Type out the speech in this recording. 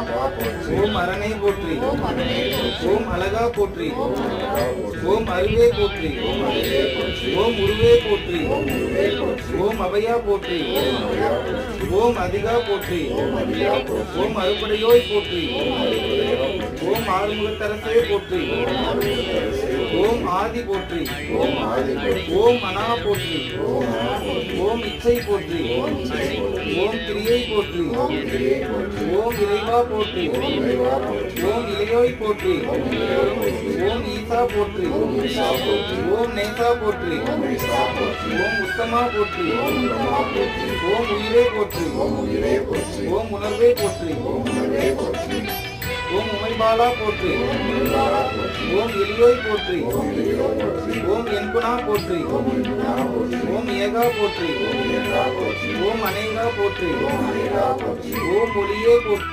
ஓம் அரணை போற்றி. ஓம் அழகா போற்றி. ஓம் அருவே போற்றி. ஓம் உருவே போற்றி. ஓம் அபயா போற்றி. ஓம் அதிகா போற்றி. ஓம் அறுபடையோய் போற்றி. ஓம் ஆறுமுகத்தரசே போற்றி. ஓம் ஆதி போற்றி. ஓம் அனா போற்றி. ஓம் இச்சை போற்றி. ஓம் கிரியை போற்றி. ஓம் இறைவா போற்றி. ஓம் இளையோய் போற்றி. ஓம் ஈசா போற்றி. ஓம் நேசா போற்றி. ஓம் உத்தமா போற்றி. ஓம் உயிரே போற்றி. ஓம் உணர்வே போற்றி. ஓம் உமைபாலா போற்றி. ஓம் எலியோய் போற்றி. ஓம் என்குணா போற்றி. ஓம் ஏகா போற்றி. ஓம் அநேகா போற்றி. ஓம் ஒளியே போற்றி.